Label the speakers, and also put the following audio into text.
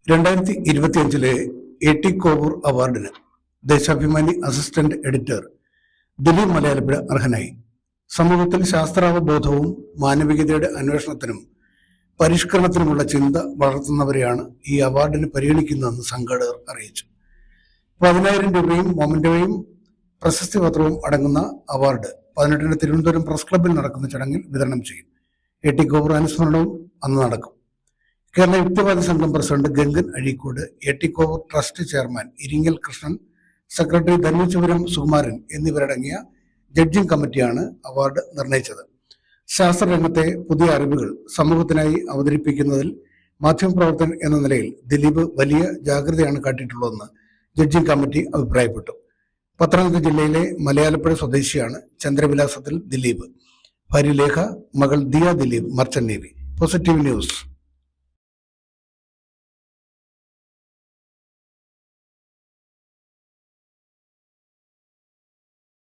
Speaker 1: 2025 AT Kovoor അവാർഡിന് Deshabhimani assistant editor Dileep Malayalapuzha അർഹനായി. സമൂഹത്തിൽ ശാസ്ത്രാവബോധവും മാനവികതയുടെ അന്വേഷണത്തിനും പരിഷ്കരണത്തിനുമുള്ള ചിന്ത വളർത്തുന്നവരെയാണ് ഈ അവാർഡിന് പരിഗണിക്കുന്നതെന്ന് സംഘാടകർ അറിയിച്ചു. 10,000 രൂപയും മൊമെന്റോയും പ്രശസ്തി പത്രവും അടങ്ങുന്ന അവാർഡ് 18-ന് തിരുവനന്തപുരം പ്രസ് ക്ലബ്ബിൽ നടക്കുന്ന ചടങ്ങിൽ വിതരണം ചെയ്യും. AT കോവൂർ അനുസ്മരണവും അന്ന് നടക്കും. Kerala Yukthivadi Sangham president Gangan Azhikode, AT Kovoor trust chairman Iringal Krishnan, secretary Dhanvachupuram Sukumaran എന്നിവരടങ്ങിയ ജഡ്ജിംഗ് കമ്മിറ്റിയാണ് അവാർഡ് നിർണയിച്ചത്. ശാസ്ത്രരംഗത്തെ പുതിയ അറിവുകൾ സമൂഹത്തിനായി അവതരിപ്പിക്കുന്നതിൽ മാധ്യമപ്രവർത്തകൻ എന്ന നിലയിൽ ദിലീപ് വലിയ ജാഗ്രതയാണ് കാട്ടിയിട്ടുള്ളതെന്ന് ജഡ്ജിംഗ് കമ്മിറ്റി അഭിപ്രായപ്പെട്ടു. പത്തനംതിട്ട ജില്ലയിലെ മലയാലപ്പുഴ സ്വദേശിയാണ് ചന്ദ്രവിലാസത്തിൽ ദിലീപ്. ഭാര്യ ലേഖ, മകൾ Diya Dileep, merchant navy. Positive news.